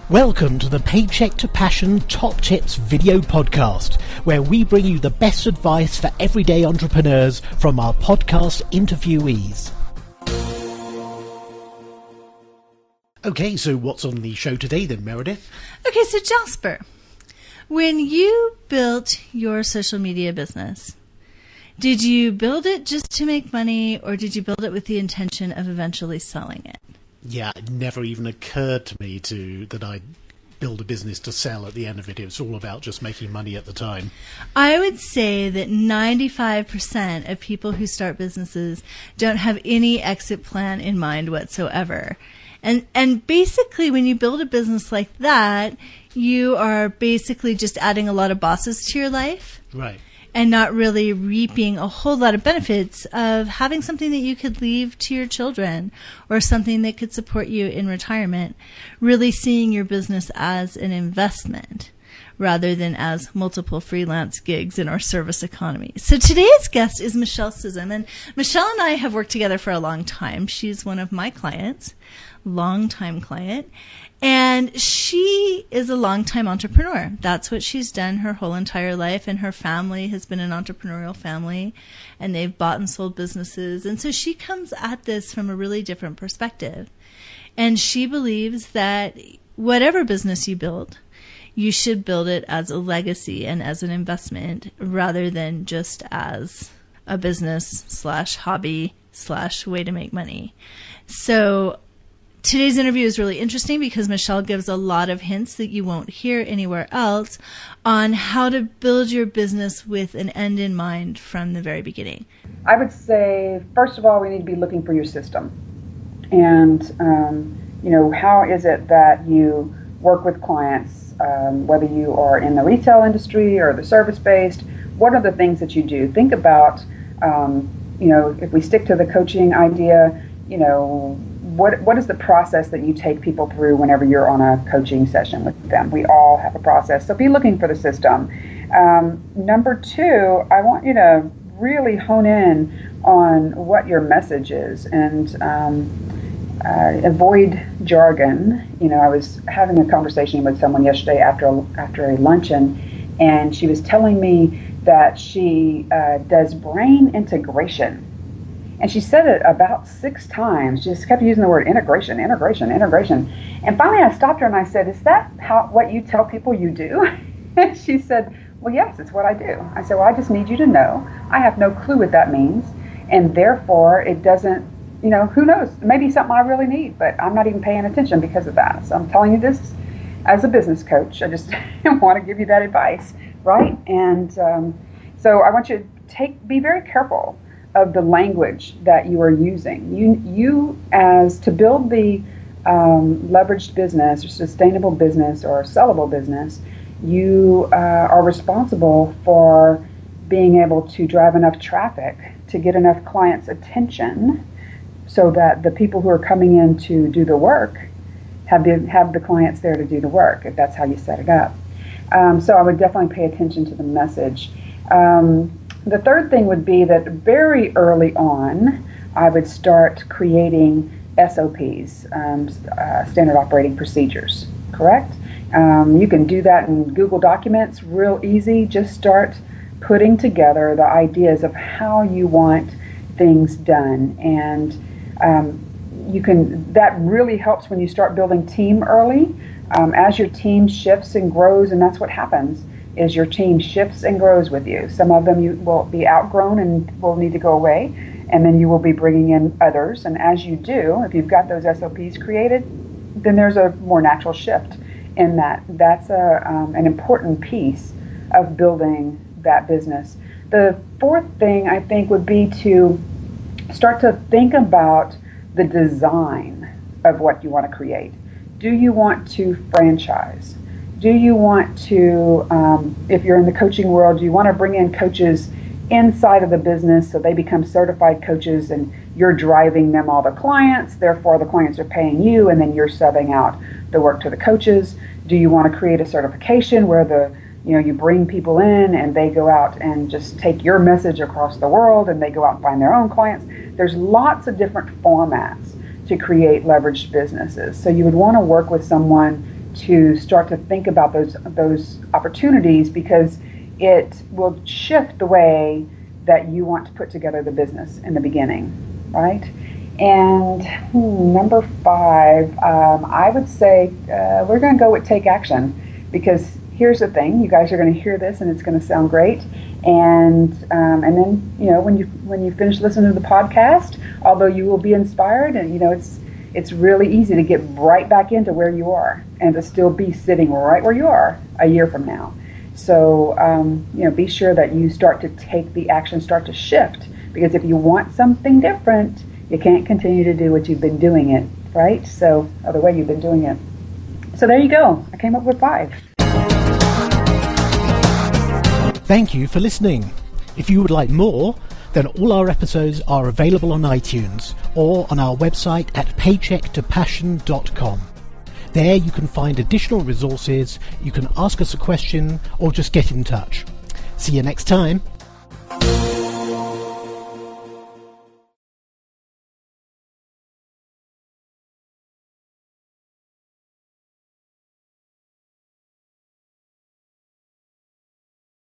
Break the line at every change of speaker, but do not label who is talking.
Welcome to the Paycheck to Passion Top Tips video podcast, where we bring you the best advice for everyday entrepreneurs from our podcast interviewees. Okay, so what's on the show today then, Meredith?
Okay, so Jasper, when you built your social media business, did you build it just to make money, or did you build it with the intention of eventually selling it?
Yeah, it never even occurred to me that I'd build a business to sell at the end of it. It was all about just making money at the time.
I would say that 95% of people who start businesses don't have any exit plan in mind whatsoever. And basically, when you build a business like that, you are basically just adding a lot of bosses to your life.
Right.
And not really reaping a whole lot of benefits of having something that you could leave to your children or something that could support you in retirement. Really seeing your business as an investment rather than as multiple freelance gigs in our service economy. So today's guest is Michele Scism, and Michele and I have worked together for a long time. She's one of my clients, longtime client, and she is a longtime entrepreneur. That's what she's done her whole entire life, and her family has been an entrepreneurial family, and they've bought and sold businesses. And so she comes at this from a really different perspective. And she believes that whatever business you build, you should build it as a legacy and as an investment rather than just as a business / hobby / way to make money. So today's interview is really interesting because Michele gives a lot of hints that you won't hear anywhere else on how to build your business with an end in mind from the very beginning.
I would say, first of all, we need to be looking for your system. And, how is it that you work with clients, whether you are in the retail industry or the service-based? What are the things that you do? Think about, if we stick to the coaching idea, what is the process that you take people through whenever you're on a coaching session with them? We all have a process, so be looking for the system. Number two, I want you to really hone in on what your message is and avoid jargon. I was having a conversation with someone yesterday after a luncheon, and she was telling me that she does brain integration. And she said it about 6 times. She just kept using the word integration. And finally I stopped her and I said, is that what you tell people you do? And she said, well, yes, it's what I do. I said, well, I just need you to know I have no clue what that means. And therefore it doesn't, who knows? Maybe something I really need, but I'm not even paying attention because of that. So I'm telling you this as a business coach. I just want to give you that advice, right? And so I want you to be very careful of the language that you are using. You as to build the leveraged business or sustainable business or sellable business, you are responsible for being able to drive enough traffic to get enough clients' attention so that the people who are coming in to do the work have the clients there to do the work, if that's how you set it up. So I would definitely pay attention to the message. The third thing would be that very early on, I would start creating SOPs, standard operating procedures, correct? You can do that in Google Documents real easy. Just start putting together the ideas of how you want things done. And that really helps when you start building team early. As your team shifts and grows, and that's what happens, is your team shifts and grows with you. Some of them you will be outgrown and will need to go away, and then you will be bringing in others. And as you do, if you've got those SOPs created, then there's a more natural shift in that. That's an important piece of building that business. The fourth thing I think would be to start to think about the design of what you want to create. Do you want to franchise? Do you want to, if you're in the coaching world, do you want to bring in coaches inside of the business so they become certified coaches and you're driving them all the clients, therefore the clients are paying you and then you're subbing out the work to the coaches? Do you want to create a certification where you bring people in and they go out and just take your message across the world and they go out and find their own clients? There's lots of different formats to create leveraged businesses. So you would want to work with someone to start to think about those opportunities, because it will shift the way that you want to put together the business in the beginning, right? And number 5, I would say we're going to go with take action, because here's the thing: you guys are going to hear this, and it's going to sound great. And then, you know, when you finish listening to the podcast, although you will be inspired, and you know, it's really easy to get right back into where you are and to still be sitting right where you are a year from now. So you know, be sure that you start to take the action, start to shift, because if you want something different, you can't continue to do what you've been doing it, right? So, or the way you've been doing it. So there you go. I came up with 5.
Thank you for listening. If you would like more, then all our episodes are available on iTunes or on our website at paychecktopassion.com. There you can find additional resources, you can ask us a question, or just get in touch. See you next time.